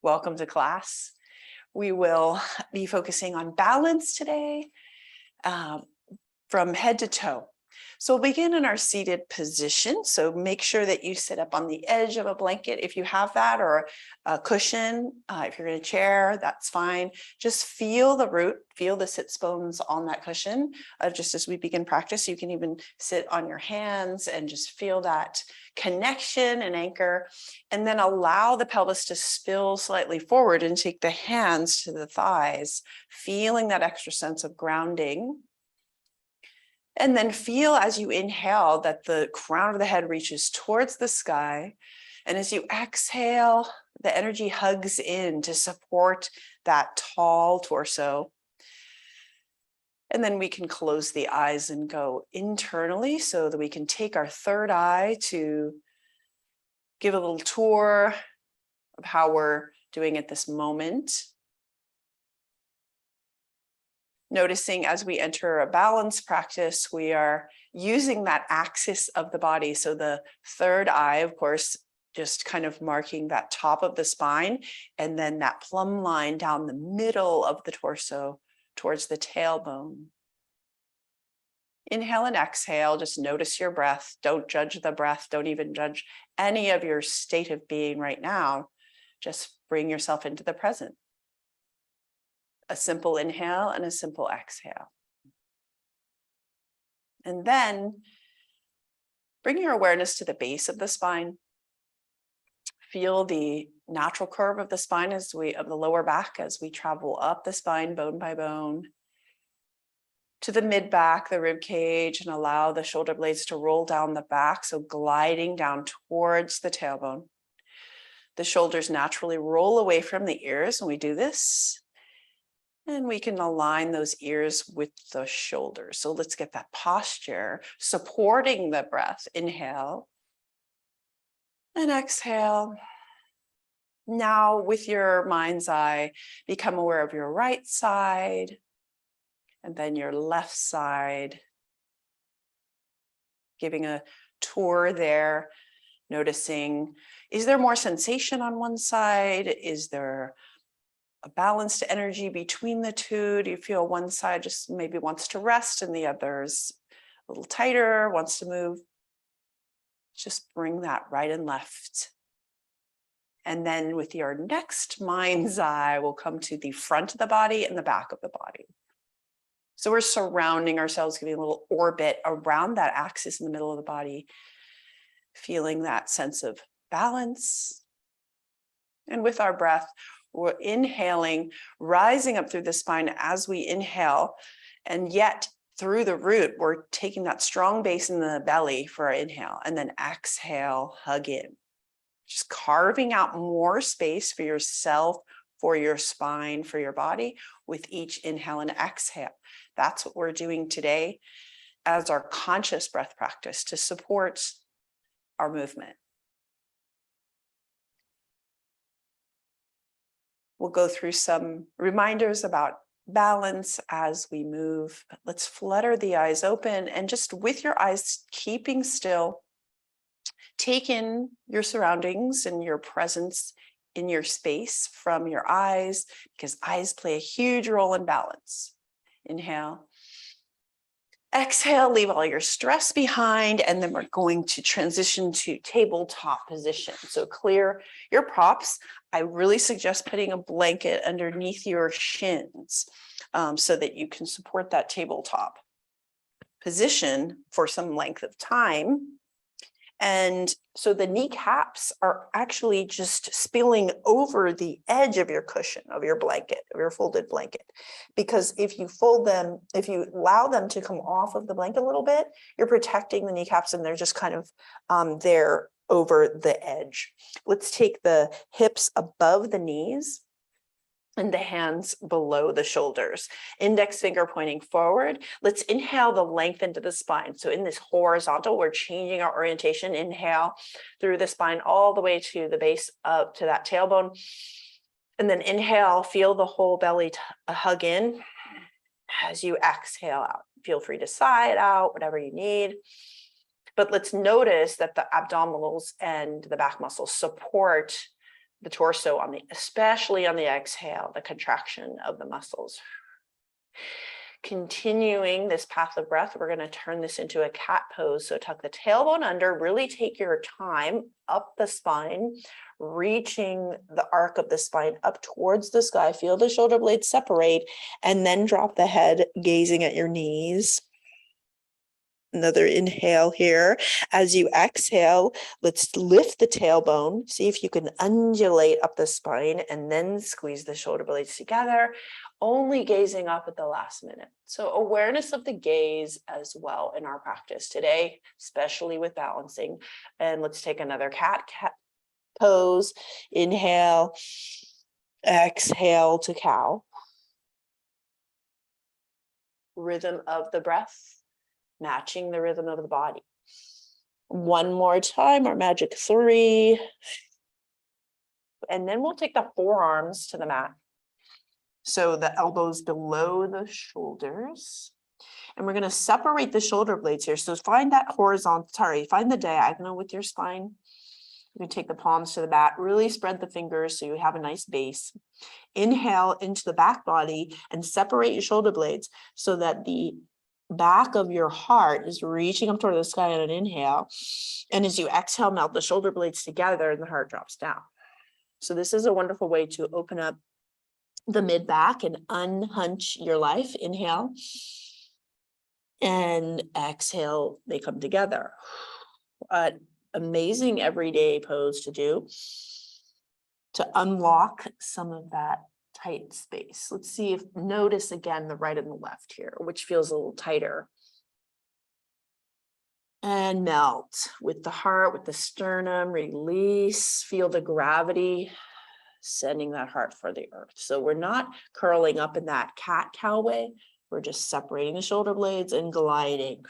Welcome to class. We will be focusing on balance today from head to toe. So we'll begin in our seated position. So make sure that you sit up on the edge of a blanket if you have that, or a cushion. If you're in a chair, that's fine. Just feel the root, feel the sits bones on that cushion. Just as we begin practice, you can even sit on your hands and just feel that connection and anchor, and then allow the pelvis to spill slightly forward and take the hands to the thighs, feeling that extra sense of grounding. And then feel as you inhale that the crown of the head reaches towards the sky. And as you exhale, the energy hugs in to support that tall torso. And then we can close the eyes and go internally so that we can take our third eye to give a little tour of how we're doing at this moment. Noticing as we enter a balance practice, we are using that axis of the body. So the third eye, of course, just kind of marking that top of the spine, and then that plumb line down the middle of the torso towards the tailbone. Inhale and exhale, just notice your breath. Don't judge the breath. Don't even judge any of your state of being right now. Just bring yourself into the present. A simple inhale and a simple exhale. And then bring your awareness to the base of the spine. Feel the natural curve of the spine of the lower back as we travel up the spine, bone by bone, to the mid back, the rib cage, and allow the shoulder blades to roll down the back. So gliding down towards the tailbone. The shoulders naturally roll away from the ears when we do this. And we can align those ears with the shoulders. So let's get that posture, supporting the breath. Inhale and exhale. Now, with your mind's eye, become aware of your right side and then your left side. Giving a tour there, noticing, is there more sensation on one side? Is there a balanced energy between the two? Do you feel one side just maybe wants to rest and the other's a little tighter, wants to move? Just bring that right and left. And then with your next mind's eye, we'll come to the front of the body and the back of the body. So we're surrounding ourselves, giving a little orbit around that axis in the middle of the body, feeling that sense of balance. And with our breath, we're inhaling, rising up through the spine as we inhale, and yet through the root, we're taking that strong base in the belly for our inhale, and then exhale, hug in. Just carving out more space for yourself, for your spine, for your body with each inhale and exhale. That's what we're doing today as our conscious breath practice to support our movement. We'll go through some reminders about balance as we move. Let's flutter the eyes open, and just with your eyes keeping still, take in your surroundings and your presence in your space from your eyes, because eyes play a huge role in balance. Inhale. Exhale, leave all your stress behind, and then we're going to transition to tabletop position. So clear your props. I really suggest putting a blanket underneath your shins so that you can support that tabletop position for some length of time. And so the kneecaps are actually just spilling over the edge of your cushion, of your blanket, of your folded blanket. Because if you fold them, if you allow them to come off of the blanket a little bit, you're protecting the kneecaps and they're just kind of there over the edge. Let's take the hips above the knees and the hands below the shoulders. Index finger pointing forward. Let's inhale the length into the spine. So in this horizontal, we're changing our orientation. Inhale through the spine all the way to the base up to that tailbone. And then inhale, feel the whole belly hug in. As you exhale out, feel free to sigh it out, whatever you need. But let's notice that the abdominals and the back muscles support the torso especially on the exhale, the contraction of the muscles. Continuing this path of breath, we're going to turn this into a cat pose. So tuck the tailbone under, really take your time up the spine, reaching the arc of the spine up towards the sky. Feel the shoulder blades separate, and then drop the head, gazing at your knees. Another inhale here. As you exhale, let's lift the tailbone. See if you can undulate up the spine and then squeeze the shoulder blades together, only gazing up at the last minute. So awareness of the gaze as well in our practice today, especially with balancing. And let's take another cat pose. Inhale, exhale to cow. Rhythm of the breath, matching the rhythm of the body. One more time, our magic 3. And then we'll take the forearms to the mat. So the elbows below the shoulders. And we're going to separate the shoulder blades here. So find that find the diagonal with your spine. You can take the palms to the mat, really spread the fingers so you have a nice base. Inhale into the back body and separate your shoulder blades so that the back of your heart is reaching up toward the sky on an inhale. And as you exhale, melt the shoulder blades together and the heart drops down. So this is a wonderful way to open up the mid back and unhunch your life. Inhale and exhale, they come together. Amazing everyday pose to do to unlock some of that tight space. Let's see notice again the right and the left here, which feels a little tighter. And melt with the heart, with the sternum, release, feel the gravity, sending that heart for the earth. So we're not curling up in that cat-cow way. We're just separating the shoulder blades and gliding.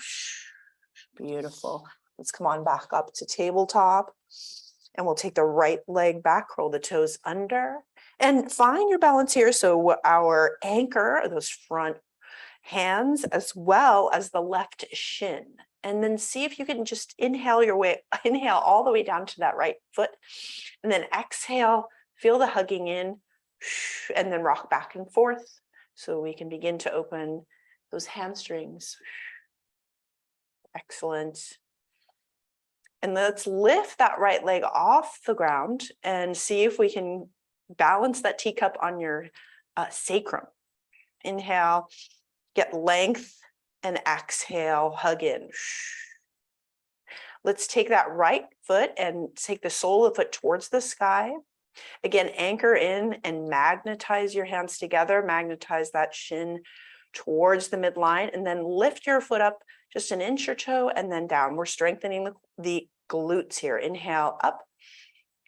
Beautiful. Let's come on back up to tabletop. And we'll take the right leg back, curl the toes under, and find your balance here. So our anchor, those front hands, as well as the left shin. And then see if you can just inhale all the way down to that right foot. And then exhale, feel the hugging in, and then rock back and forth. So we can begin to open those hamstrings. Excellent. And let's lift that right leg off the ground and see if we can balance that teacup on your sacrum. Inhale, get length, and exhale, hug in. Let's take that right foot and take the sole of the foot towards the sky. Again, anchor in and magnetize your hands together. Magnetize that shin towards the midline, and then lift your foot up just an inch or so and then down. We're strengthening the glutes here. Inhale up,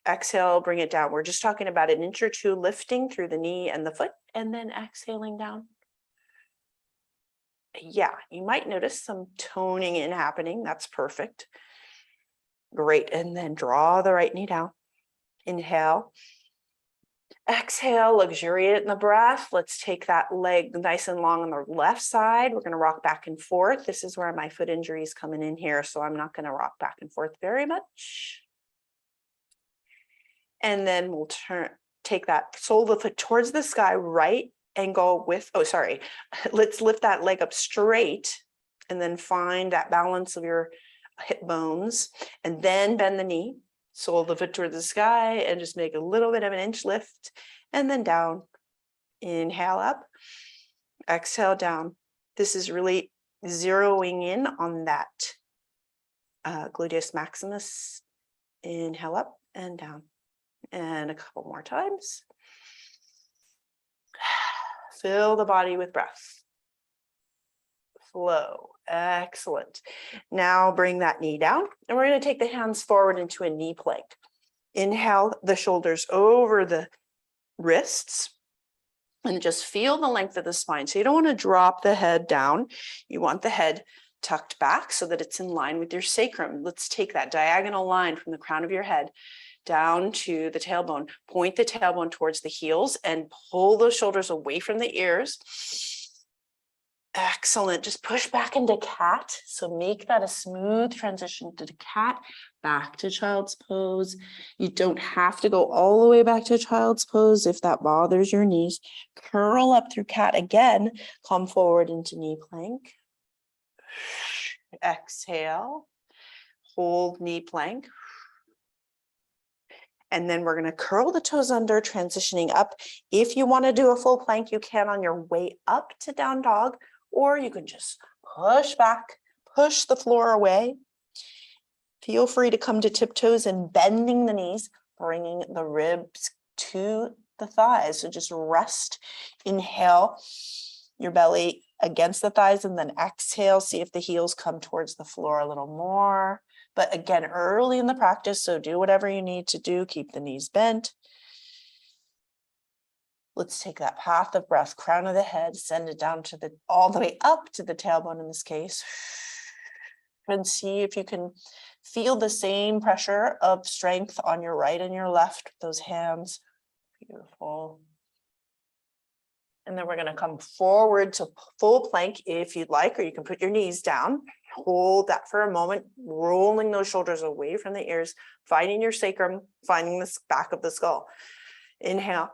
exhale, bring it down. We're just talking about an inch or two lifting through the knee and the foot, and then exhaling down. Yeah, you might notice some toning in happening. That's perfect. Great. And then draw the right knee down. Inhale. Exhale, luxuriate in the breath. Let's take that leg nice and long on the left side. We're going to rock back and forth. This is where my foot injury is coming in here, so I'm not going to rock back and forth very much. And then we'll take that sole of the foot towards the sky, right angle with, let's lift that leg up straight and then find that balance of your hip bones, and then bend the knee. Sole of the foot toward the sky and just make a little bit of an inch lift and then down. Inhale up, exhale down. This is really zeroing in on that gluteus maximus. Inhale up and down. And a couple more times. Fill the body with breath. Flow. Excellent. Now bring that knee down, and we're going to take the hands forward into a knee plank. Inhale the shoulders over the wrists and just feel the length of the spine. So you don't want to drop the head down. You want the head tucked back so that it's in line with your sacrum. Let's take that diagonal line from the crown of your head down to the tailbone. Point the tailbone towards the heels and pull those shoulders away from the ears. Excellent. Just push back into cat. So make that a smooth transition to cat, back to child's pose. You don't have to go all the way back to child's pose if that bothers your knees. Curl up through cat again. Come forward into knee plank. Exhale. Hold knee plank. And then we're going to curl the toes under, transitioning up. If you want to do a full plank, you can on your way up to down dog, or you can just push back, push the floor away. Feel free to come to tiptoes and bending the knees, bringing the ribs to the thighs. So just rest, inhale your belly against the thighs, and then exhale. See if the heels come towards the floor a little more. But again, early in the practice, so do whatever you need to do. Keep the knees bent. Let's take that path of breath, crown of the head, send it down to all the way up to the tailbone in this case. And see if you can feel the same pressure of strength on your right and your left with those hands. Beautiful. And then we're going to come forward to full plank if you'd like, or you can put your knees down. Hold that for a moment, rolling those shoulders away from the ears, finding your sacrum, finding the back of the skull. Inhale,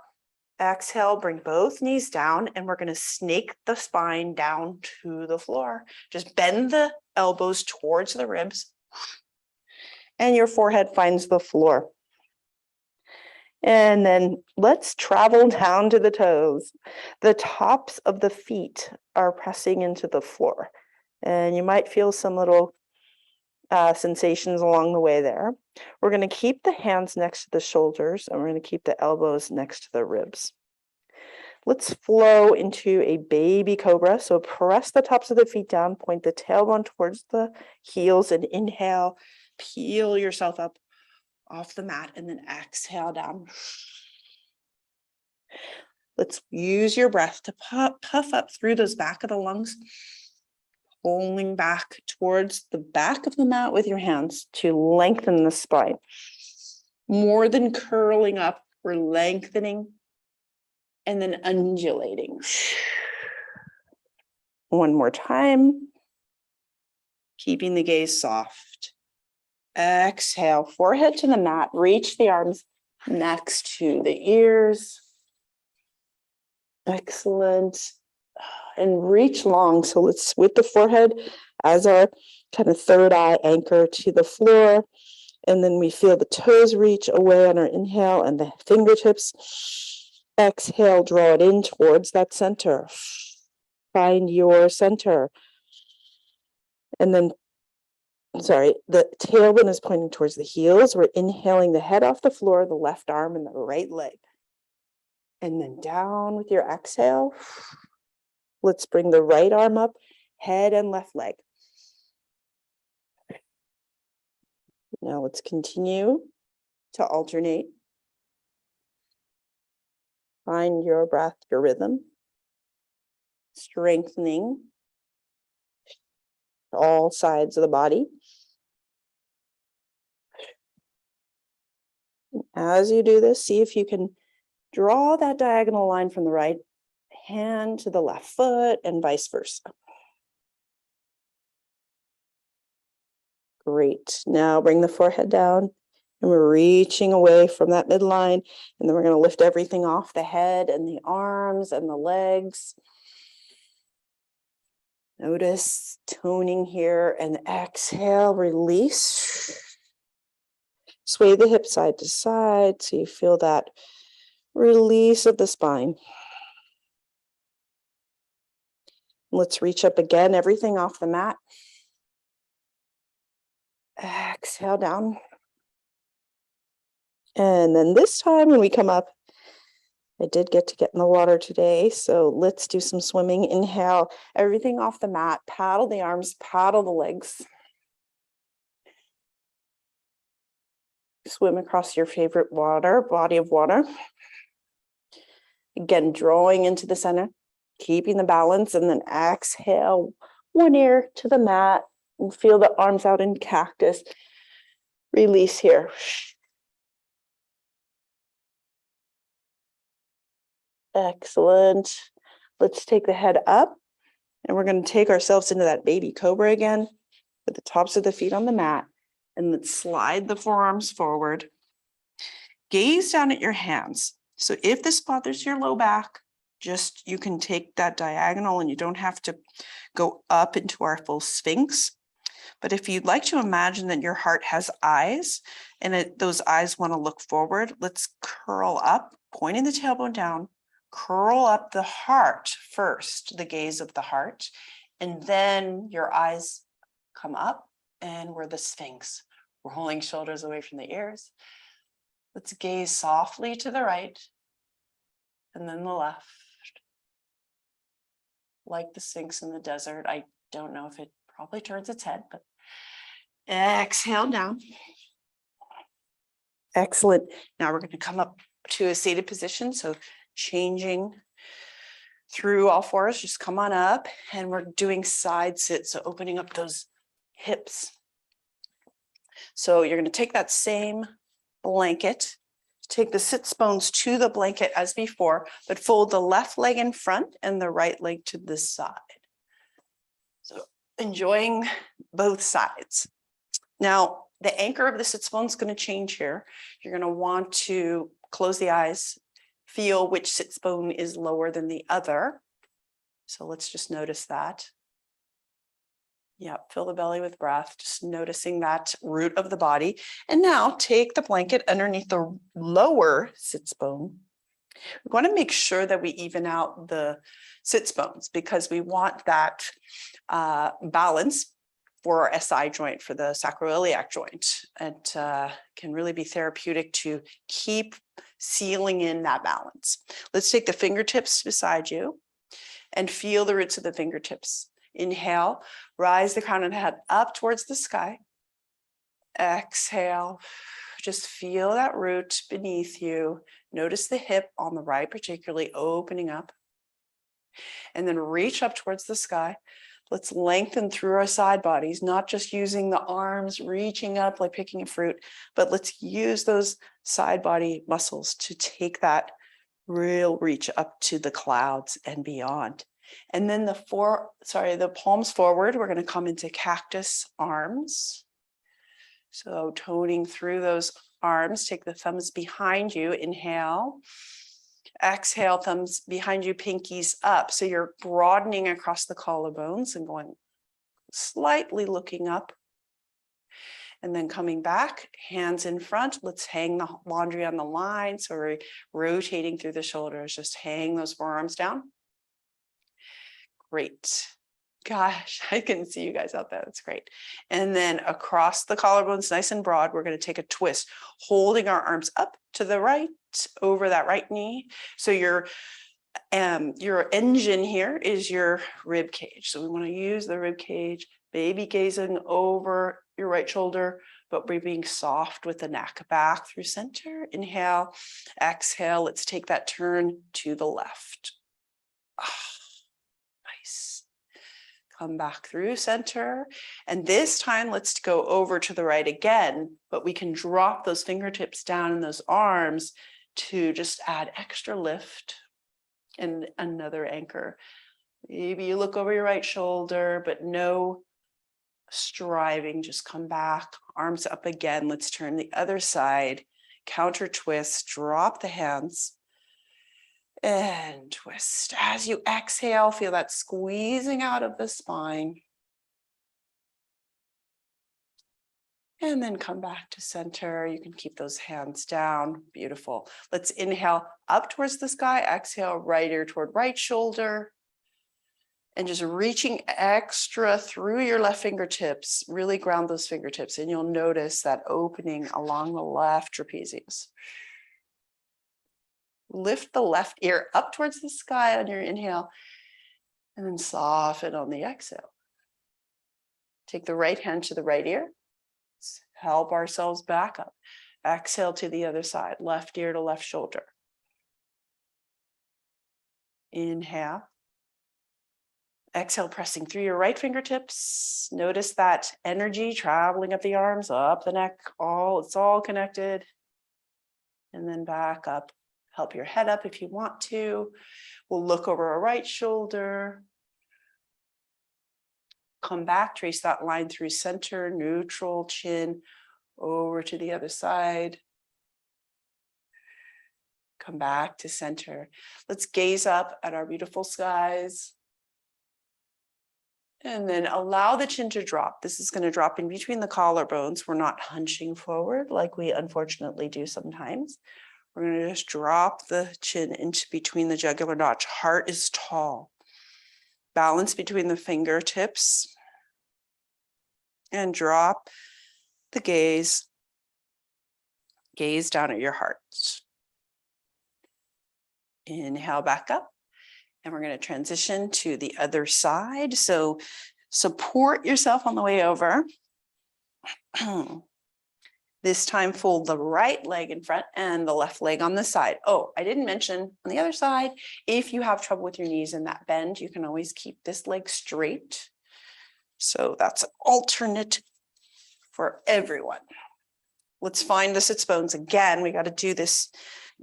exhale, bring both knees down, and we're going to snake the spine down to the floor. Just bend the elbows towards the ribs, and your forehead finds the floor. And then let's travel down to the toes. The tops of the feet are pressing into the floor. And you might feel some little sensations along the way there. We're going to keep the hands next to the shoulders, and we're going to keep the elbows next to the ribs. Let's flow into a baby cobra. So press the tops of the feet down, point the tailbone towards the heels, and inhale, peel yourself up off the mat, and then exhale down. Let's use your breath to puff up through those back of the lungs, pulling back towards the back of the mat with your hands to lengthen the spine. More than curling up, we're lengthening and then undulating. One more time, keeping the gaze soft. Exhale, forehead to the mat, reach the arms next to the ears. Excellent. And reach long. So let's, with the forehead as our kind of third eye anchor to the floor. And then we feel the toes reach away on our inhale and the fingertips. Exhale, draw it in towards that center. Find your center. And then, the tailbone is pointing towards the heels. We're inhaling the head off the floor, the left arm and the right leg. And then down with your exhale. Let's bring the right arm up, head and left leg. Now let's continue to alternate. Find your breath, your rhythm. Strengthening all sides of the body. As you do this, see if you can draw that diagonal line from the right hand to the left foot and vice versa. Great. Now bring the forehead down, and we're reaching away from that midline, and then we're going to lift everything off the head and the arms and the legs. Notice toning here, and exhale, release. Sway the hips side to side so you feel that release of the spine. Let's reach up again, everything off the mat. Exhale down. And then this time when we come up, I did get in the water today, so let's do some swimming. Inhale, everything off the mat, paddle the arms, paddle the legs. Swim across your favorite body of water. Again, drawing into the center, keeping the balance, and then exhale, one ear to the mat, and feel the arms out in cactus. Release here. Excellent. Let's take the head up And we're going to take ourselves into that baby cobra again, with the tops of the feet on the mat, and then slide the forearms forward. Gaze down at your hands. So if this bothers your low back, just you can take that diagonal and you don't have to go up into our full sphinx. But if you'd like to imagine that your heart has eyes and those eyes want to look forward, let's curl up, pointing the tailbone down, curl up the heart first, the gaze of the heart, and then your eyes come up and we're the sphinx, rolling shoulders away from the ears. Let's gaze softly to the right and then the left. Like the sphinx in the desert. I don't know if it probably turns its head, but exhale down. Excellent. Now we're going to come up to a seated position. So changing through all fours, just come on up, and we're doing side sit. So opening up those hips. So you're going to take that same blanket, take the sits bones to the blanket as before, but fold the left leg in front and the right leg to the side. So enjoying both sides. Now, the anchor of the sits bone is going to change here. You're going to want to close the eyes, feel which sits bone is lower than the other. So let's just notice that. Yep, fill the belly with breath, just noticing that root of the body. And now take the blanket underneath the lower sits bone. We want to make sure that we even out the sits bones because we want that balance for our SI joint, for the sacroiliac joint. It can really be therapeutic to keep sealing in that balance. Let's take the fingertips beside you and feel the roots of the fingertips. Inhale, rise the crown of the head up towards the sky. Exhale, just feel that root beneath you. Notice the hip on the right, particularly opening up. And then reach up towards the sky. Let's lengthen through our side bodies, not just using the arms, reaching up like picking a fruit, but let's use those side body muscles to take that real reach up to the clouds and beyond. And then the palms forward, we're going to come into cactus arms. So toning through those arms, take the thumbs behind you, inhale. Exhale, thumbs behind you, pinkies up. So you're broadening across the collarbones and going slightly looking up. And then coming back, hands in front. Let's hang the laundry on the line. So we're rotating through the shoulders, just hang those forearms down. Great. Gosh, I can see you guys out there. That's great. And then across the collarbones, nice and broad, we're going to take a twist, holding our arms up to the right, over that right knee. So your engine here is your rib cage. So we want to use the rib cage, baby gazing over your right shoulder, but we're being soft with the neck. Back through center. Inhale, exhale. Let's take that turn to the left. Nice. Come back through center. And this time, let's go over to the right again, but we can drop those fingertips down in those arms to just add extra lift and another anchor. Maybe you look over your right shoulder, but no striving, just come back, arms up again. Let's turn the other side, counter twist, drop the hands and twist. As you exhale, feel that squeezing out of the spine. And then come back to center. You can keep those hands down. Beautiful. Let's inhale up towards the sky. Exhale, right ear toward right shoulder. And just reaching extra through your left fingertips. Really ground those fingertips. And you'll notice that opening along the left trapezius. Lift the left ear up towards the sky on your inhale. And then soften on the exhale. Take the right hand to the right ear. Help ourselves back up. Exhale to the other side, left ear to left shoulder. Inhale. Exhale, pressing through your right fingertips. Notice that energy traveling up the arms, up the neck, it's all connected. And then back up. Help your head up if you want to. We'll look over our right shoulder. Come back, trace that line through center, neutral, chin, over to the other side. Come back to center. Let's gaze up at our beautiful skies. And then allow the chin to drop. This is going to drop in between the collarbones. We're not hunching forward like we unfortunately do sometimes. We're going to just drop the chin into between the jugular notch. Heart is tall. Balance between the fingertips. And drop the gaze. Gaze down at your heart. Inhale back up. And we're going to transition to the other side. So support yourself on the way over. This time, fold the right leg in front and the left leg on the side. Oh, I didn't mention on the other side, if you have trouble with your knees in that bend, you can always keep this leg straight. So that's an alternate for everyone. Let's find the sits bones again. We got to do this,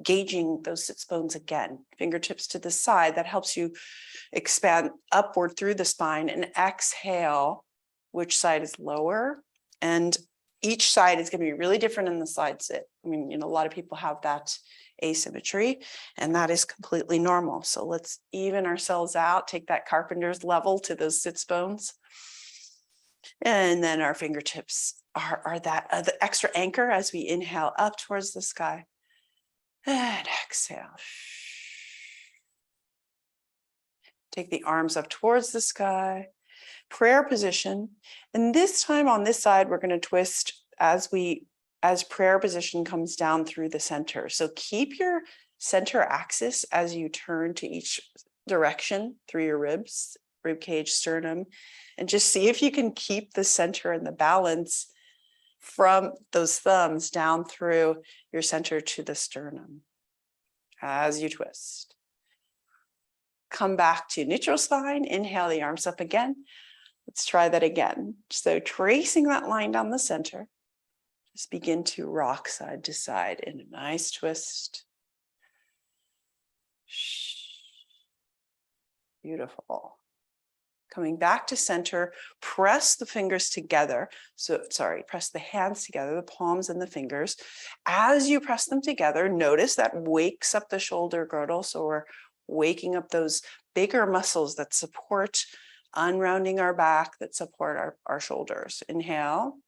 gauging those sits bones again. Fingertips to the side. That helps you expand upward through the spine, and exhale, which side is lower. And each side is going to be really different in the side sit. I mean, a lot of people have that asymmetry, and that is completely normal. So let's even ourselves out, take that carpenter's level to those sits bones. And then our fingertips are the extra anchor as we inhale up towards the sky. And exhale. Take the arms up towards the sky. Prayer position. And this time on this side, we're going to twist as prayer position comes down through the center. So keep your center axis as you turn to each direction through your ribs, rib cage, sternum, and just see if you can keep the center and the balance from those thumbs down through your center to the sternum as you twist. Come back to neutral spine. Inhale the arms up again. Let's try that again. So tracing that line down the center, just begin to rock side to side in a nice twist. Beautiful. Coming back to center, press the fingers together. Press the hands together, the palms and the fingers. As you press them together, notice that wakes up the shoulder girdle. So we're waking up those bigger muscles that support unrounding our back, that support our shoulders. Inhale.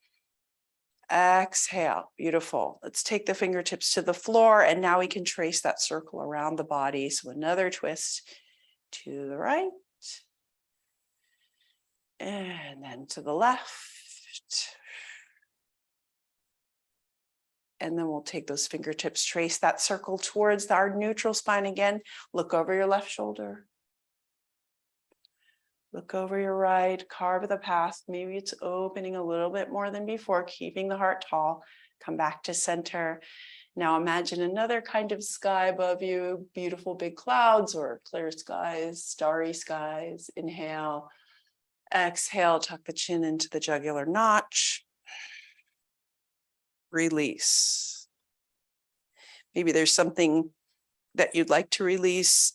Exhale. Beautiful. Let's take the fingertips to the floor, and now we can trace that circle around the body. So another twist to the right. And then to the left. And then we'll take those fingertips, trace that circle towards our neutral spine again. Look over your left shoulder. Look over your right, carve the path. Maybe it's opening a little bit more than before, keeping the heart tall. Come back to center. Now imagine another kind of sky above you, beautiful big clouds or clear skies, starry skies. Inhale. Exhale, tuck the chin into the jugular notch. Release. Maybe there's something that you'd like to release,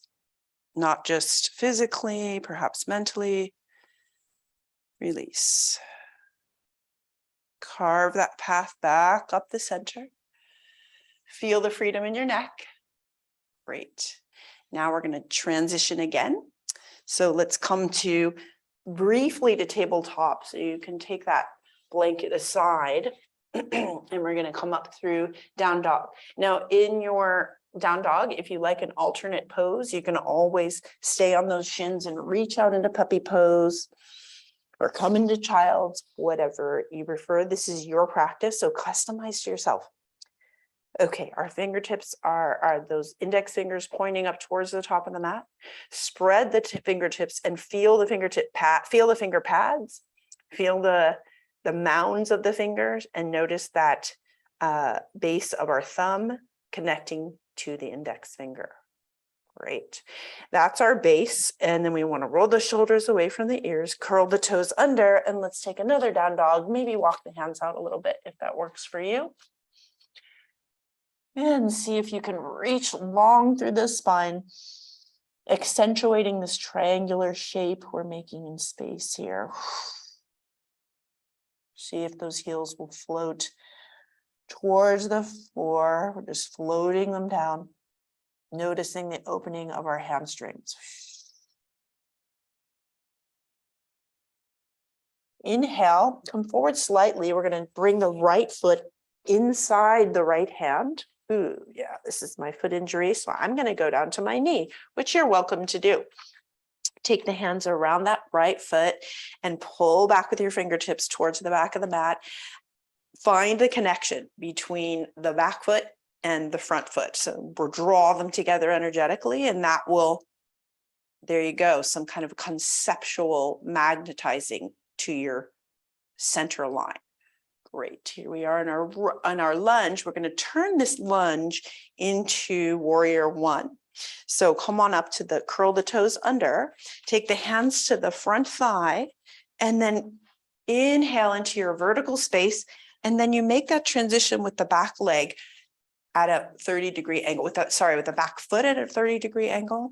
not just physically, perhaps mentally. Release. Carve that path back up the center. Feel the freedom in your neck. Great. Now we're going to transition again. So let's come briefly to tabletop. So you can take that blanket aside and we're going to come up through down dog. Now in your down dog, if you like an alternate pose, you can always stay on those shins and reach out into puppy pose or come into child's, whatever you prefer. This is your practice, so customize to yourself. Okay, our fingertips are those index fingers pointing up towards the top of the mat. Spread the fingertips and feel the feel the finger pads, feel the mounds of the fingers, and notice that base of our thumb connecting to the index finger. Great. That's our base. And then we want to roll the shoulders away from the ears, curl the toes under, and let's take another down dog. Maybe walk the hands out a little bit if that works for you. And see if you can reach long through the spine, accentuating this triangular shape we're making in space here. See if those heels will float towards the floor. We're just floating them down, noticing the opening of our hamstrings. Inhale, come forward slightly. We're going to bring the right foot inside the right hand. Ooh, yeah, this is my foot injury, so I'm going to go down to my knee, which you're welcome to do. Take the hands around that right foot and pull back with your fingertips towards the back of the mat. Find the connection between the back foot and the front foot. So we'll draw them together energetically, and that will, there you go, some kind of conceptual magnetizing to your center line. Great. Here we are on our lunge. We're going to turn this lunge into warrior one. So come on up to curl the toes under, take the hands to the front thigh, and then inhale into your vertical space. And then you make that transition with the back leg at a 30-degree angle, with the back foot at a 30-degree angle.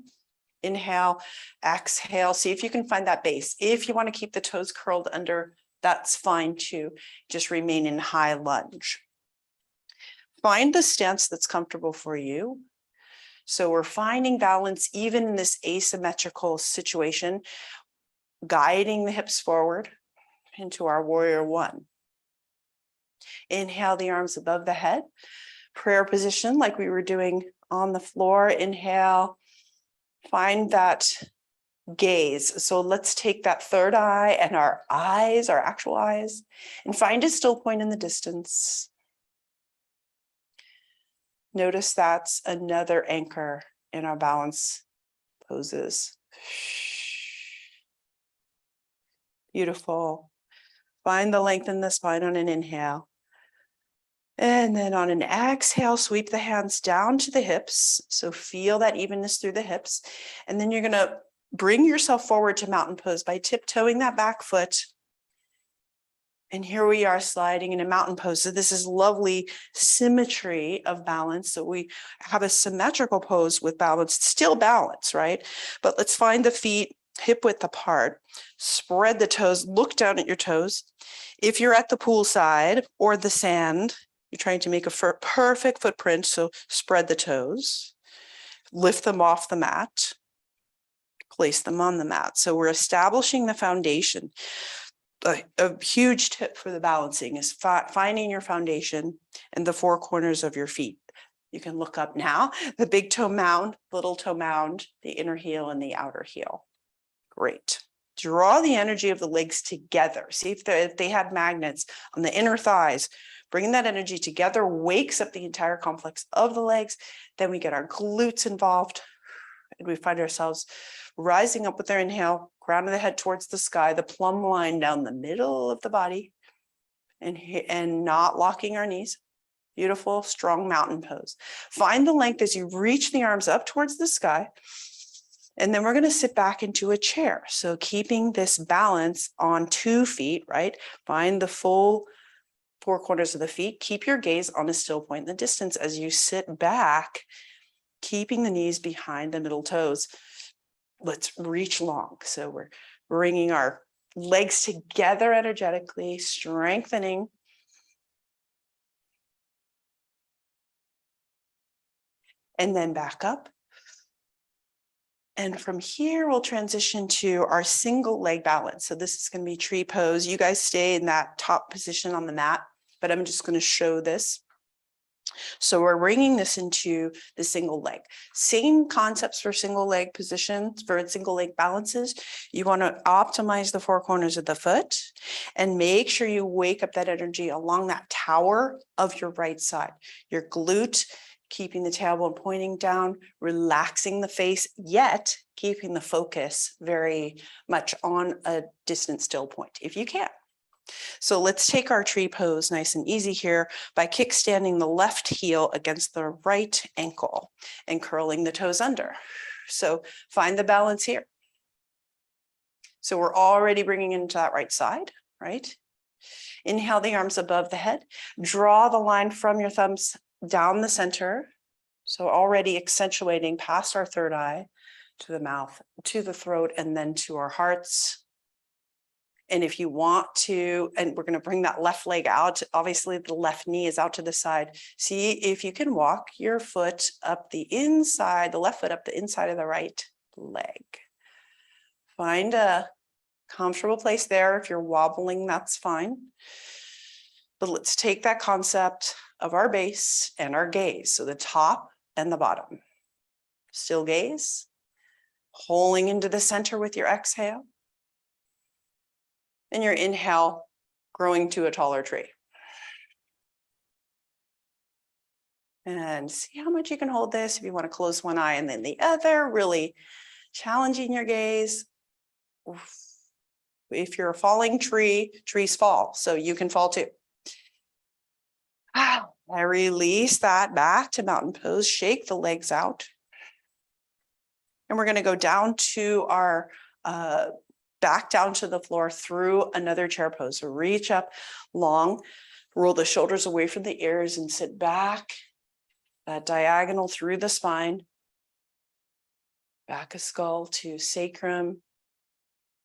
Inhale, exhale. See if you can find that base. If you want to keep the toes curled under, that's fine too. Just remain in high lunge. Find the stance that's comfortable for you. So we're finding balance even in this asymmetrical situation, guiding the hips forward into our warrior one. Inhale the arms above the head. Prayer position like we were doing on the floor. Inhale, find that gaze. So let's take that third eye and our eyes, our actual eyes, and find a still point in the distance. Notice that's another anchor in our balance poses. Beautiful. Find the length in the spine on an inhale. And then on an exhale, sweep the hands down to the hips. So feel that evenness through the hips. And then you're going to bring yourself forward to mountain pose by tiptoeing that back foot. And here we are sliding in a mountain pose. So this is lovely symmetry of balance. So we have a symmetrical pose with balance, still balance, right? But let's find the feet hip width apart, spread the toes, look down at your toes. If you're at the poolside or the sand, you're trying to make a perfect footprint. So spread the toes, lift them off the mat, place them on the mat. So we're establishing the foundation. A huge tip for the balancing is finding your foundation and the four corners of your feet. You can look up now, the big toe mound, little toe mound, the inner heel and the outer heel. Great. Draw the energy of the legs together. See if they have magnets on the inner thighs. Bringing that energy together wakes up the entire complex of the legs. Then we get our glutes involved and we find ourselves rising up with our inhale, crown of the head towards the sky, the plumb line down the middle of the body, and not locking our knees. Beautiful, strong mountain pose. Find the length as you reach the arms up towards the sky. And then we're going to sit back into a chair. So keeping this balance on 2 feet, right? Find the full 4 corners of the feet. Keep your gaze on a still point in the distance as you sit back, keeping the knees behind the middle toes. Let's reach long. So we're bringing our legs together energetically, strengthening. And then back up. And from here, we'll transition to our single leg balance. So this is going to be tree pose. You guys stay in that top position on the mat, but I'm just going to show this. So we're bringing this into the single leg. Same concepts for single leg positions, for single leg balances. You want to optimize the 4 corners of the foot and make sure you wake up that energy along that tower of your right side. Your glute, keeping the tailbone pointing down, relaxing the face, yet keeping the focus very much on a distant still point, if you can. So let's take our tree pose nice and easy here by kickstanding the left heel against the right ankle and curling the toes under. So find the balance here. So we're already bringing into that right side, right? Inhale the arms above the head. Draw the line from your thumbs down the center. So already accentuating past our third eye to the mouth, to the throat, and then to our hearts. And if you want to, and we're going to bring that left leg out, obviously the left knee is out to the side. See if you can walk your foot up the inside, the left foot up the inside of the right leg. Find a comfortable place there. If you're wobbling, that's fine. But let's take that concept of our base and our gaze. So the top and the bottom. Still gaze, pulling into the center with your exhale. And your inhale, growing to a taller tree. And see how much you can hold this. If you want to close one eye and then the other, really challenging your gaze. If you're a falling tree, trees fall, so you can fall too. I release that back to mountain pose, shake the legs out. And we're going to go down to our back down to the floor through another chair pose. So reach up long, roll the shoulders away from the ears and sit back, that diagonal through the spine, back of skull to sacrum.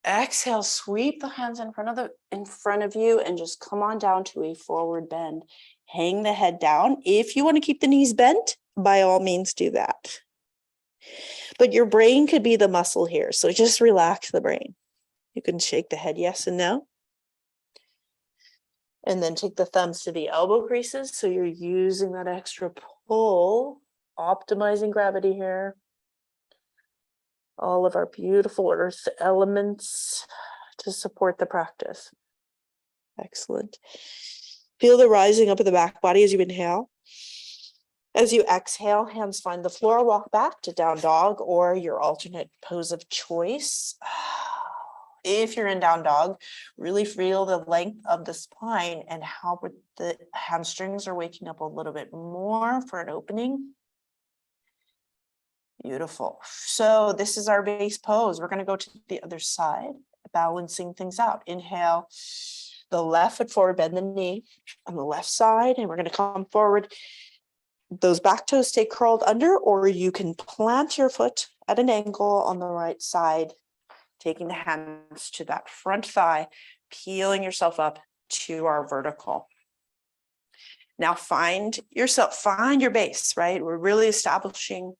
Exhale, sweep the hands in front of you and just come on down to a forward bend. Hang the head down. If you want to keep the knees bent, by all means do that. But your brain could be the muscle here, so just relax the brain. You can shake the head yes and no. And then take the thumbs to the elbow creases. So you're using that extra pull, optimizing gravity here. All of our beautiful earth elements to support the practice. Excellent. Feel the rising up of the back body as you inhale. As you exhale, hands find the floor, walk back to down dog or your alternate pose of choice. If you're in down dog, really feel the length of the spine and how the hamstrings are waking up a little bit more for an opening. Beautiful. So this is our base pose. We're going to go to the other side, balancing things out. Inhale, the left foot forward, bend the knee on the left side, and we're going to come forward. Those back toes stay curled under, or you can plant your foot at an angle on the right side, taking the hands to that front thigh, peeling yourself up to our vertical. Now find your base, right? We're really establishing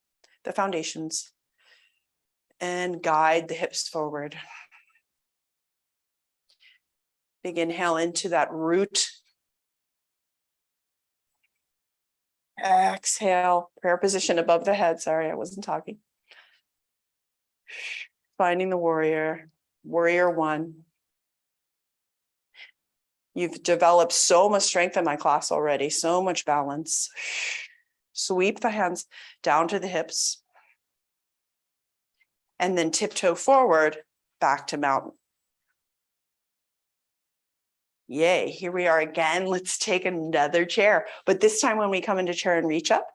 the foundations and guide the hips forward. Big inhale into that root. Exhale, prayer position above the head. Sorry, I wasn't talking. Finding the warrior, warrior one. You've developed so much strength in my class already, so much balance. Sweep the hands down to the hips. And then tiptoe forward, back to mountain. Yay, here we are again. Let's take another chair. But this time when we come into chair and reach up,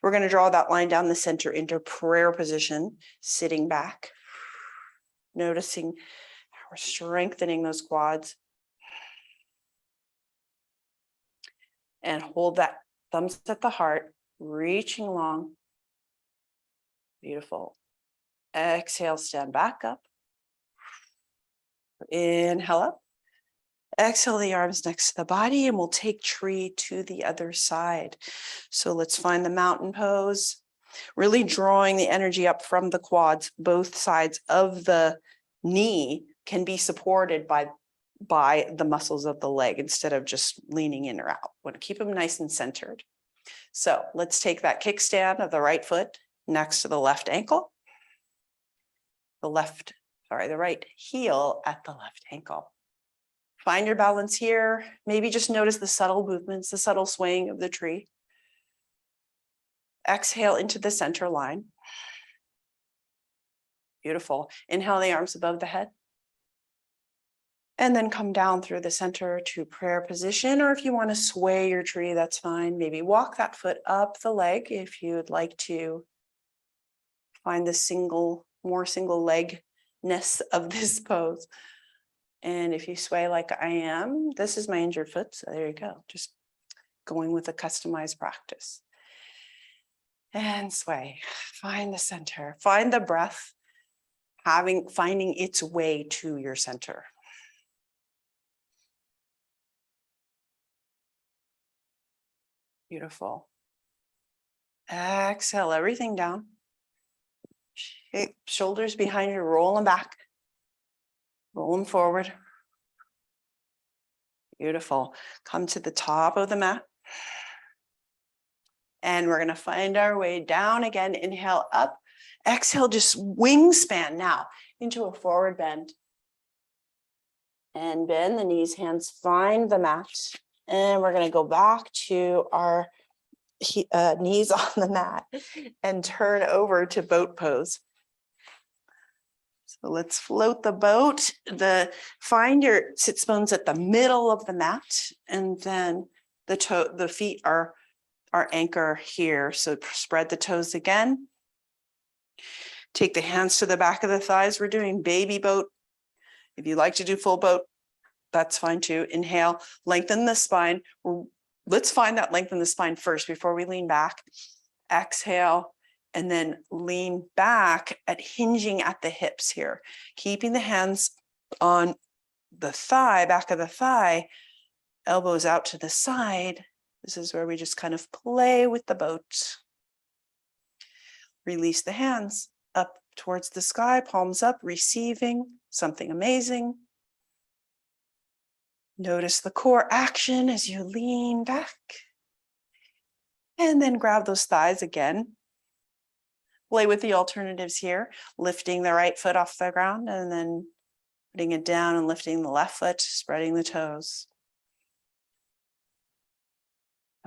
we're going to draw that line down the center into prayer position, sitting back, noticing how we're strengthening those quads. And hold that thumbs at the heart, reaching long. Beautiful. Exhale, stand back up. Inhale up. Exhale the arms next to the body, and we'll take tree to the other side. So let's find the mountain pose, really drawing the energy up from the quads. Both sides of the knee can be supported by the muscles of the leg instead of just leaning in or out. Want to keep them nice and centered. So let's take that kickstand of the right foot next to the left ankle. The right heel at the left ankle. Find your balance here. Maybe just notice the subtle movements, the subtle swaying of the tree. Exhale into the center line. Beautiful. Inhale the arms above the head. And then come down through the center to prayer position, or if you want to sway your tree, that's fine. Maybe walk that foot up the leg if you'd like to find the more single legness of this pose. And if you sway like I am, this is my injured foot, so there you go. Just going with a customized practice. And sway, find the center, find the breath, finding its way to your center. Beautiful. Exhale everything down. Shoulders behind you, roll them back. Roll them forward. Beautiful. Come to the top of the mat. And we're going to find our way down again. Inhale up. Exhale, just wingspan now into a forward bend. And bend the knees, hands find the mat. And we're going to go back to our knees on the mat and turn over to boat pose. So let's float the boat. Find your sits bones at the middle of the mat, and then the feet are our anchor here. So spread the toes again. Take the hands to the back of the thighs. We're doing baby boat. If you like to do full boat, that's fine too. Inhale, lengthen the spine. Let's find that length in the spine first before we lean back. Exhale, and then lean back at hinging at the hips here. Keeping the hands on the thigh, back of the thigh, elbows out to the side. This is where we just kind of play with the boat. Release the hands up towards the sky, palms up, receiving something amazing. Notice the core action as you lean back. And then grab those thighs again. Play with the alternatives here, lifting the right foot off the ground and then putting it down and lifting the left foot, spreading the toes.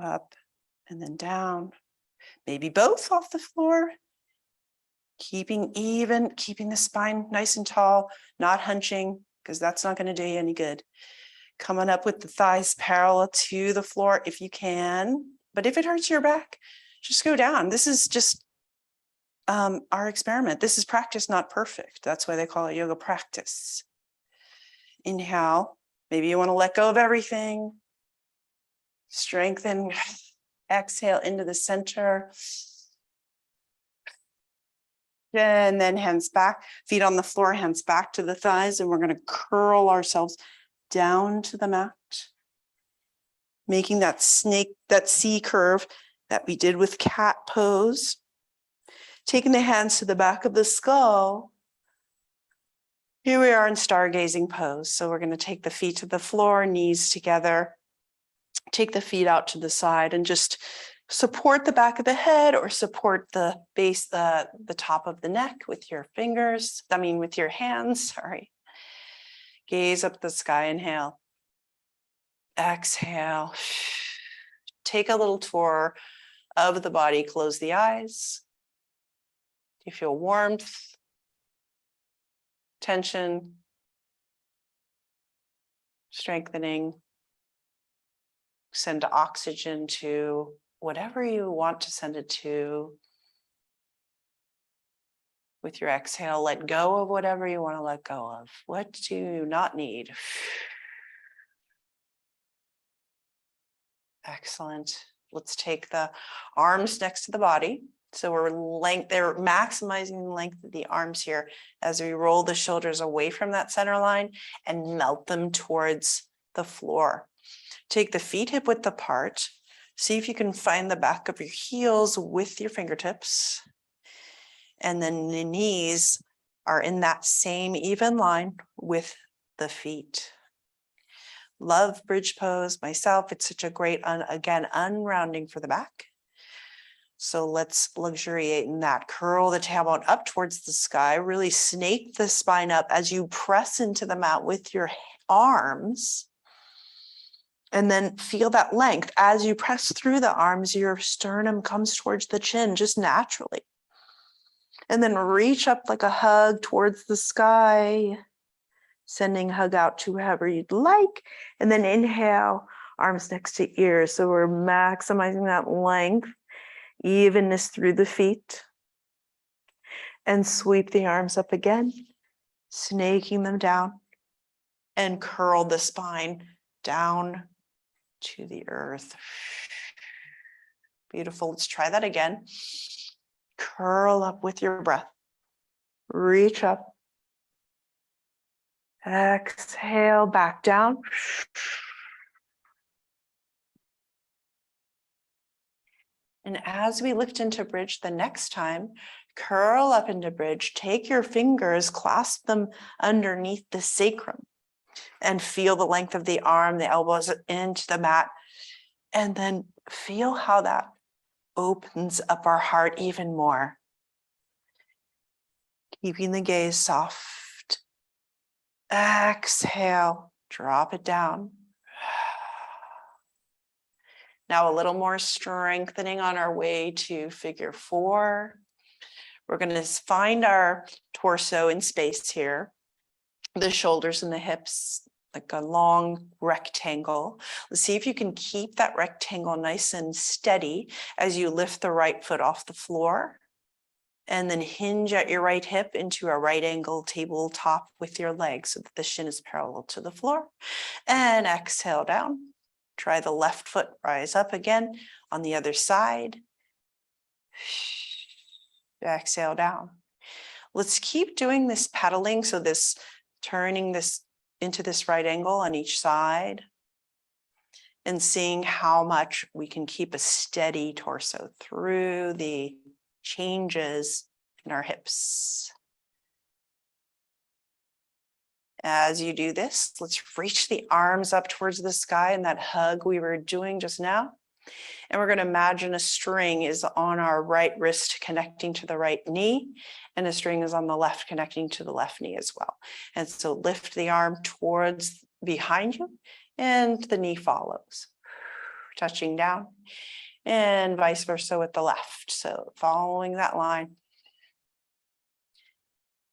Up and then down. Maybe both off the floor. Keeping even, keeping the spine nice and tall, not hunching, because that's not going to do you any good. Coming up with the thighs parallel to the floor if you can. But if it hurts your back, just go down. This is just our experiment. This is practice, not perfect. That's why they call it yoga practice. Inhale. Maybe you want to let go of everything. Strengthen. Exhale into the center. And then hands back, feet on the floor, hands back to the thighs. And we're going to curl ourselves down to the mat. Making that snake, that C curve that we did with cat pose. Taking the hands to the back of the skull. Here we are in stargazing pose. So we're going to take the feet to the floor, knees together. Take the feet out to the side and just support the back of the head or support the base, the top of the neck with your fingers. With your hands, sorry. Gaze up the sky, inhale. Exhale. Take a little tour of the body. Close the eyes. Do you feel warmth, tension, strengthening? Send oxygen to whatever you want to send it to. With your exhale, let go of whatever you want to let go of. What do you not need? Excellent. Let's take the arms next to the body. So they're maximizing the length of the arms here as we roll the shoulders away from that center line and melt them towards the floor. Take the feet hip width apart. See if you can find the back of your heels with your fingertips. And then the knees are in that same even line with the feet. Love bridge pose myself. It's such a great, again, unrounding for the back. So let's luxuriate in that. Curl the tailbone up towards the sky. Really snake the spine up as you press into the mat with your arms. And then feel that length. As you press through the arms, your sternum comes towards the chin just naturally. And then reach up like a hug towards the sky. Sending hug out to whoever you'd like. And then inhale, arms next to ears. So we're maximizing that length, evenness through the feet. And sweep the arms up again, snaking them down. And curl the spine down to the earth. Beautiful. Let's try that again. Curl up with your breath. Reach up. Exhale, back down. And as we lift into bridge the next time, curl up into bridge, take your fingers, clasp them underneath the sacrum, and feel the length of the arm, the elbows into the mat, and then feel how that opens up our heart even more. Keeping the gaze soft. Exhale, drop it down. Now a little more strengthening on our way to figure 4. We're going to find our torso in space here, the shoulders and the hips, like a long rectangle. Let's see if you can keep that rectangle nice and steady as you lift the right foot off the floor. And then hinge at your right hip into a right angle tabletop with your legs so that the shin is parallel to the floor. And exhale down. Try the left foot, rise up again on the other side. Exhale down. Let's keep doing this pedaling. So this turning this into this right angle on each side and seeing how much we can keep a steady torso through the changes in our hips. As you do this, let's reach the arms up towards the sky in that hug we were doing just now. And we're going to imagine a string is on our right wrist connecting to the right knee, and a string is on the left connecting to the left knee as well. And so lift the arm towards behind you, and the knee follows, touching down, and vice versa with the left. So following that line.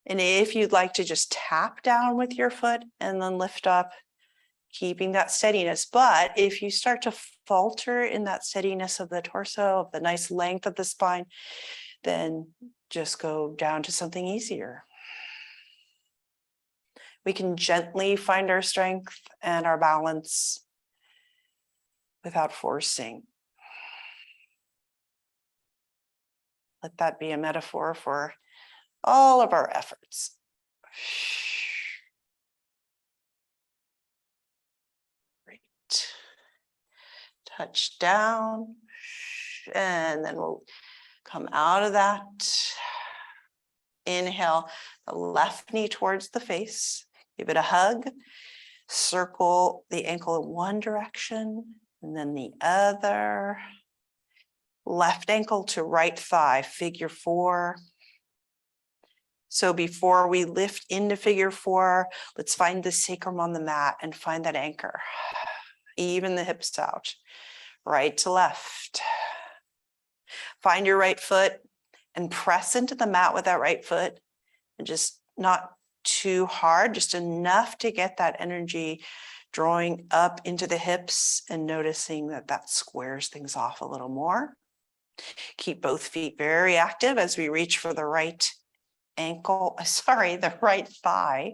And if you'd like to just tap down with your foot and then lift up, keeping that steadiness. But if you start to falter in that steadiness of the torso, of the nice length of the spine, then just go down to something easier. We can gently find our strength and our balance without forcing. Let that be a metaphor for all of our efforts. Great. Touch down, and then we'll come out of that. Inhale, the left knee towards the face. Give it a hug. Circle the ankle in one direction and then the other. Left ankle to right thigh, figure 4. So before we lift into figure 4, let's find the sacrum on the mat and find that anchor. Even the hips out, right to left. Find your right foot and press into the mat with that right foot, and just not too hard, just enough to get that energy drawing up into the hips and noticing that that squares things off a little more. Keep both feet very active as we reach for the right the right thigh.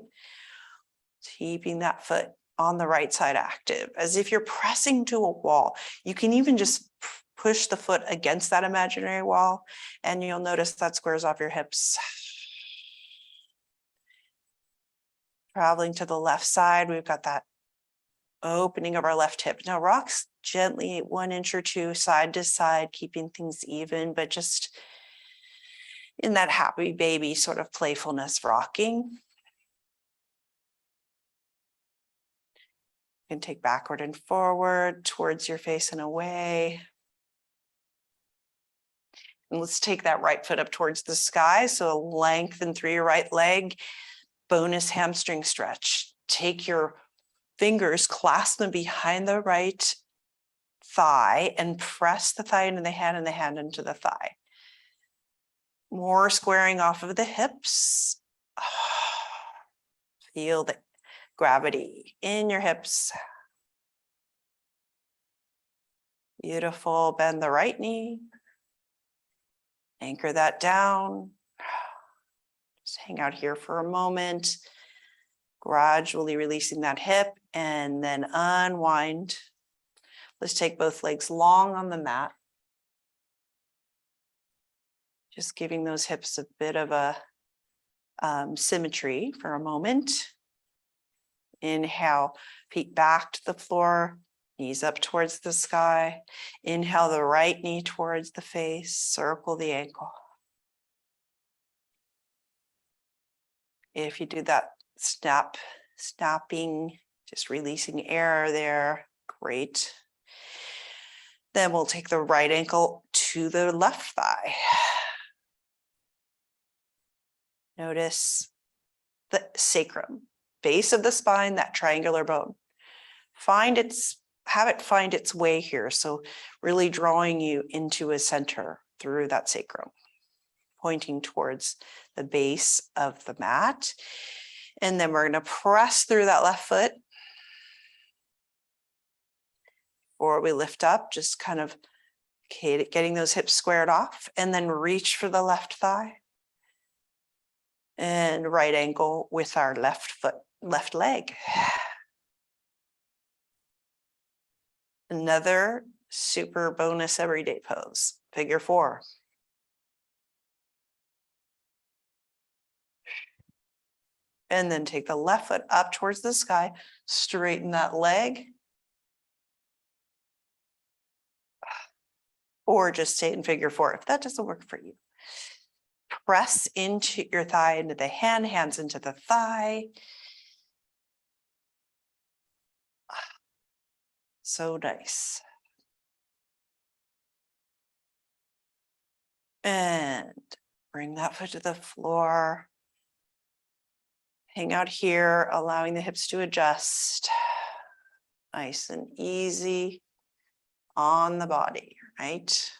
Keeping that foot on the right side active, as if you're pressing to a wall. You can even just push the foot against that imaginary wall, and you'll notice that squares off your hips. Traveling to the left side, we've got that opening of our left hip. Now rocks gently 1 inch or 2 side to side, keeping things even, but just in that happy baby sort of playfulness rocking. You can take backward and forward towards your face and away. And let's take that right foot up towards the sky. So lengthen through your right leg, bonus hamstring stretch. Take your fingers, clasp them behind the right thigh and press the thigh into the hand and the hand into the thigh. More squaring off of the hips. Feel the gravity in your hips. Beautiful. Bend the right knee. Anchor that down. Just hang out here for a moment. Gradually releasing that hip and then unwind. Let's take both legs long on the mat. Just giving those hips a bit of a symmetry for a moment. Inhale, feet back to the floor, Knees up towards the sky. Inhale the right knee towards the face. Circle the ankle. If you do that snapping, just releasing air there, great. Then we'll take the right ankle to the left thigh. Notice the sacrum, base of the spine, that triangular bone. Have it find its way here. So really drawing you into a center through that sacrum, pointing towards the base of the mat. And then we're going to press through that left foot. Or we lift up, just kind of getting those hips squared off, and then reach for the left thigh. And right ankle with our left leg. Another super bonus everyday pose, figure four. And then take the left foot up towards the sky, straighten that leg. Or just stay in figure four if that doesn't work for you. Press into your thigh, into the hand, hands into the thigh. So nice. And bring that foot to the floor. Hang out here, allowing the hips to adjust. Nice and easy on the body, right?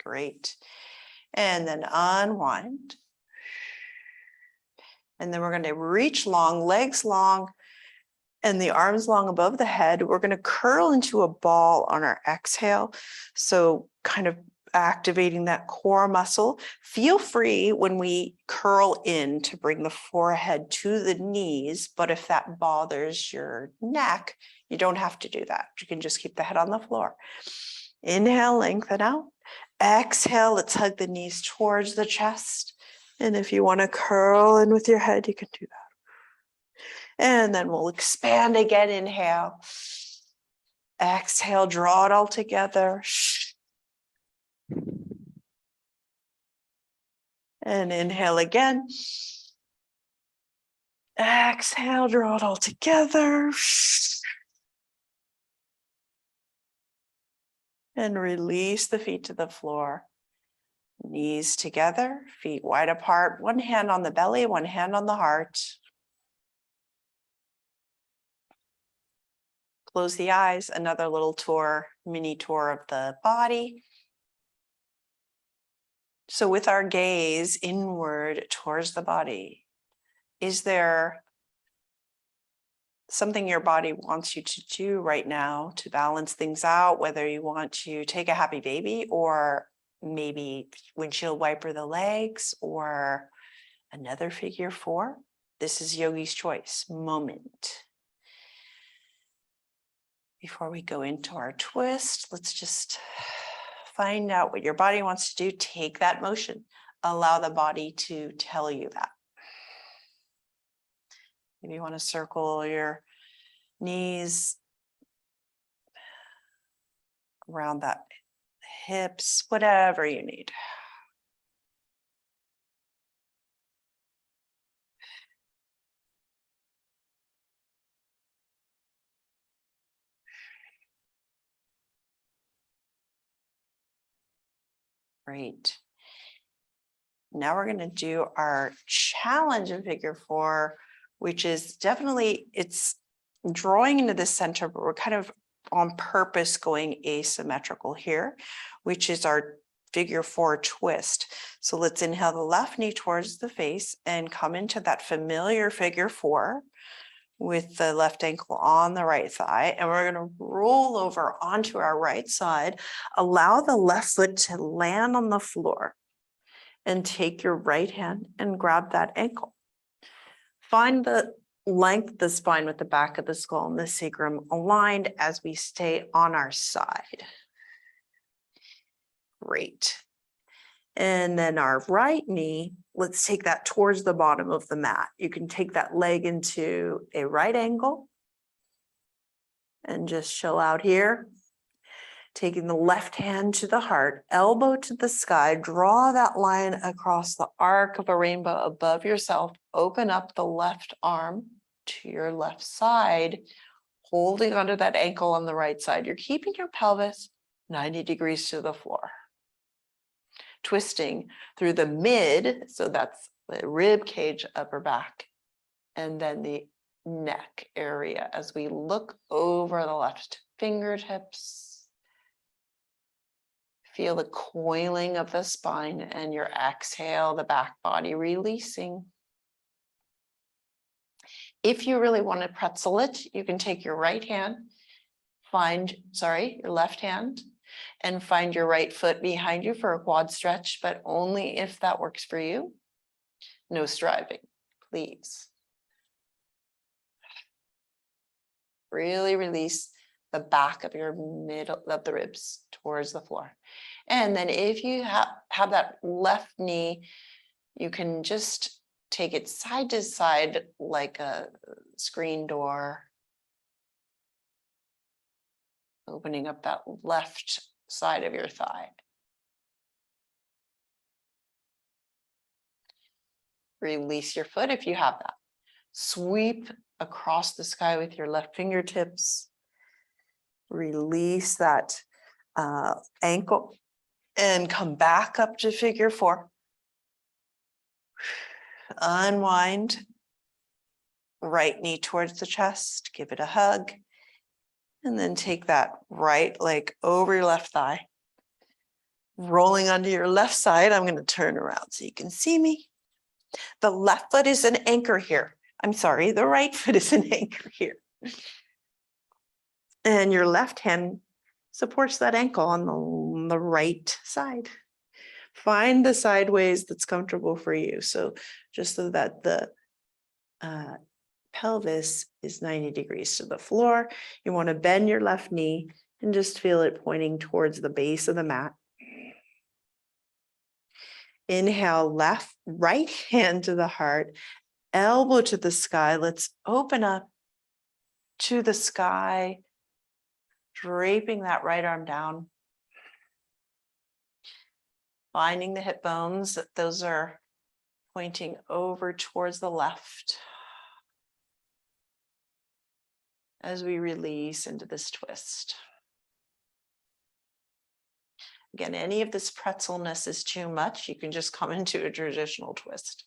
Great. And then unwind. And then we're going to reach long, legs long, and the arms long above the head. We're going to curl into a ball on our exhale. So kind of activating that core muscle. Feel free when we curl in to bring the forehead to the knees. But if that bothers your neck, you don't have to do that. You can just keep the head on the floor. Inhale, lengthen out. Exhale, let's hug the knees towards the chest. And if you want to curl in with your head, you can do that. And then we'll expand again. Inhale. Exhale, draw it all together. And inhale again. Exhale, draw it all together. And release the feet to the floor. Knees together, feet wide apart, one hand on the belly, one hand on the heart. Close the eyes, another little tour, mini tour of the body. So with our gaze inward towards the body, is there something your body wants you to do right now to balance things out, whether you want to take a happy baby or maybe windshield wiper the legs or another figure four? This is yogi's choice moment. Before we go into our twist, let's just find out what your body wants to do. Take that motion. Allow the body to tell you that. Maybe you want to circle your knees around that hips, whatever you need. Great. Now we're going to do our challenge in figure four, which is definitely, it's drawing into the center, but we're kind of on purpose going asymmetrical here, which is our figure four twist. So let's inhale the left knee towards the face and come into that familiar figure four with the left ankle on the right thigh. And we're going to roll over onto our right side. Allow the left foot to land on the floor and take your right hand and grab that ankle. Find the length of the spine with the back of the skull and the sacrum aligned as we stay on our side. Great. And then our right knee, let's take that towards the bottom of the mat. You can take that leg into a right angle And just chill out here. Taking the left hand to the heart, elbow to the sky, draw that line across the arc of a rainbow above yourself. Open up the left arm to your left side, holding onto that ankle on the right side. You're keeping your pelvis 90 degrees to the floor. Twisting through the mid, so that's the rib cage, upper back, and then the neck area as we look over the left fingertips. Feel the coiling of the spine, and your exhale, the back body releasing. If you really want to pretzel it, you can take your right hand, your left hand, and find your right foot behind you for a quad stretch, but only if that works for you. No striving, please. Really release the back of your middle of the ribs towards the floor. And then if you have that left knee, you can just take it side to side like a screen door, opening up that left side of your thigh. Release your foot if you have that. Sweep across the sky with your left fingertips. Release that ankle and come back up to figure four. Unwind. Right knee towards the chest. Give it a hug. And then take that right leg over your left thigh. Rolling onto your left side. I'm going to turn around so you can see me. The left foot is an anchor here. I'm sorry, the right foot is an anchor here. And your left hand supports that ankle on the right side. Find the sideways that's comfortable for you. So just so that the pelvis is 90 degrees to the floor, you want to bend your left knee and just feel it pointing towards the base of the mat. Inhale, right hand to the heart, elbow to the sky. Let's open up to the sky, draping that right arm down. Finding the hip bones, those are pointing over towards the left. As we release into this twist. Again, any of this pretzelness is too much, you can just come into a traditional twist.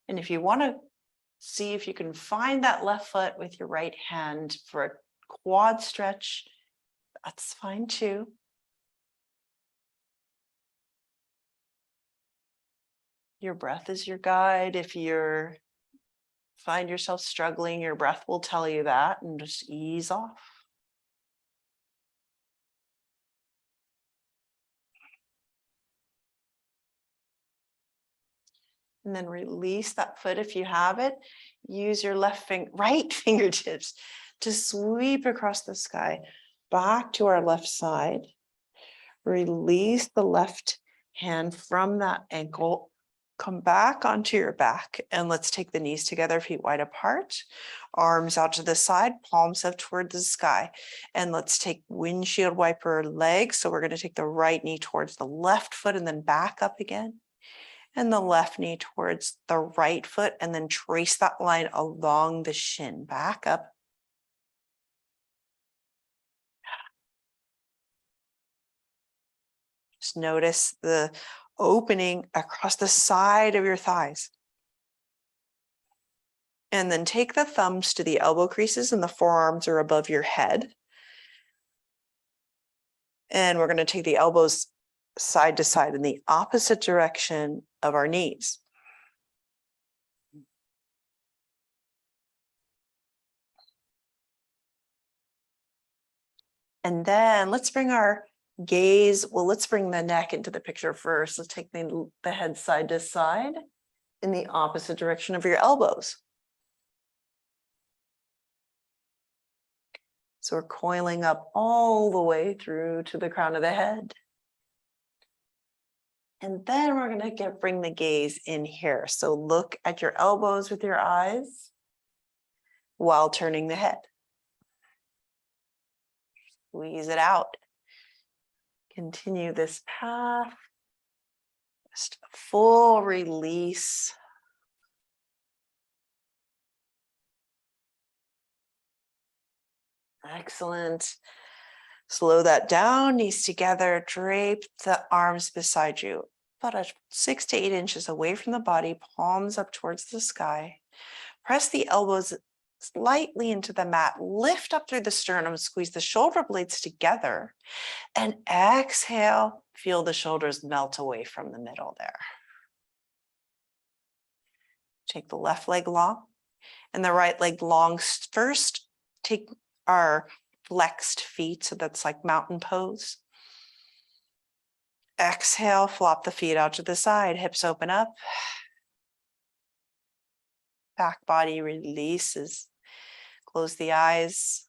And if you want to see if you can find that left foot with your right hand for a quad stretch, that's fine too. Your breath is your guide. If you find yourself struggling, your breath will tell you that, and just ease off. And then release that foot if you have it. Use your right fingertips to sweep across the sky back to our left side. Release the left hand from that ankle. Come back onto your back, and let's take the knees together, feet wide apart, arms out to the side, palms up toward the sky. And let's take windshield wiper legs. So we're going to take the right knee towards the left foot and then back up again. And the left knee towards the right foot, and then trace that line along the shin, back up. Just notice the opening across the side of your thighs. And then take the thumbs to the elbow creases, and the forearms are above your head. And we're going to take the elbows side to side in the opposite direction of our knees. And then let's bring our gaze, let's bring the neck into the picture first. Let's take the head side to side in the opposite direction of your elbows. So we're coiling up all the way through to the crown of the head. And then we're going to bring the gaze in here. So look at your elbows with your eyes while turning the head. Squeeze it out. Continue this path. Just a full release. Excellent. Slow that down, knees together, drape the arms beside you. About 6 to 8 inches away from the body, palms up towards the sky. Press the elbows slightly into the mat. Lift up through the sternum, squeeze the shoulder blades together, and exhale. Feel the shoulders melt away from the middle there. Take the left leg long and the right leg long first. Take our flexed feet, so that's like mountain pose. Exhale, flop the feet out to the side, hips open up. Back body releases. Close the eyes.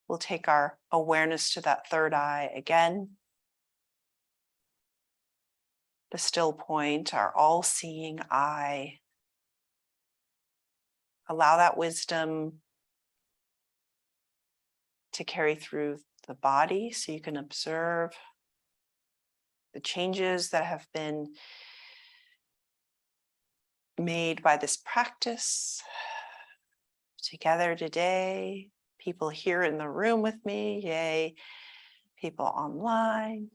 We'll take our awareness to that third eye again. The still point, our all-seeing eye. Allow that wisdom to carry through the body so you can observe the changes that have been made by this practice together today. People here in the room with me, yay. People online.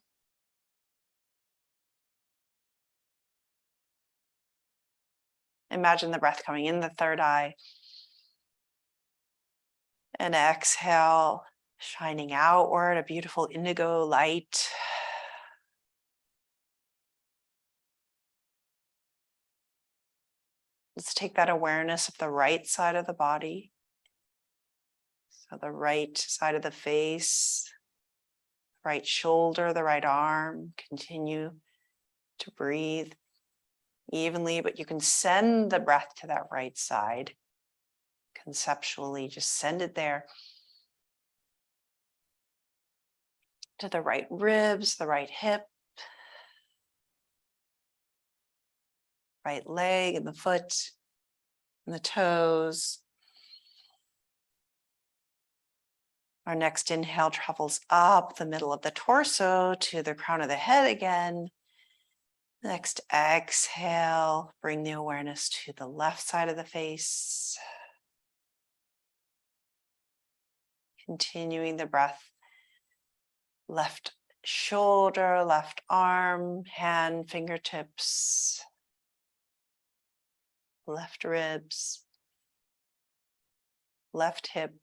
Imagine the breath coming in the third eye. And exhale, shining outward, a beautiful indigo light. Let's take that awareness of the right side of the body. So the right side of the face, right shoulder, the right arm. Continue to breathe evenly, but you can send the breath to that right side. Conceptually, just send it there. To the right ribs, the right hip, right leg and the foot and the toes. Our next inhale travels up the middle of the torso to the crown of the head again. Next exhale, bring the awareness to the left side of the face. Continuing the breath. Left shoulder, left arm, hand, fingertips, left ribs, left hip,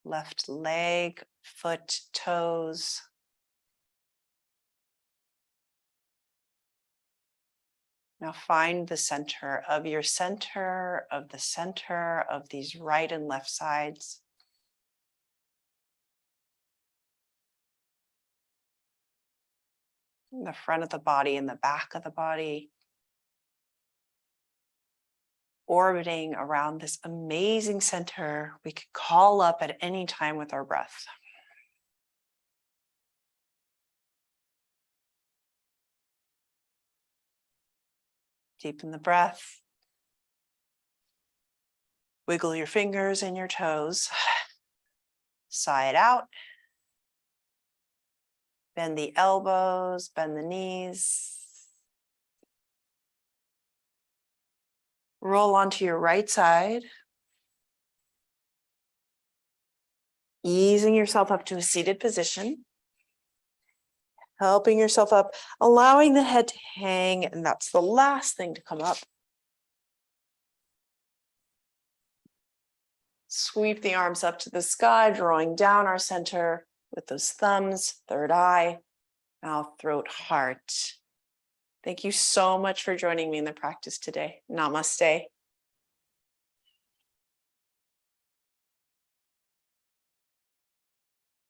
left leg, foot, toes. Now find the center of your center of the center of these right and left sides. The front of the body and the back of the body. Orbiting around this amazing center we could call up at any time with our breath. Deepen the breath. Wiggle your fingers and your toes. Sigh it out. Bend the elbows, bend the knees. Roll onto your right side. Easing yourself up to a seated position. Helping yourself up, allowing the head to hang, and that's the last thing to come up. Sweep the arms up to the sky, drawing down our center with those thumbs, third eye, mouth, throat, heart. Thank you so much for joining me in the practice today. Namaste.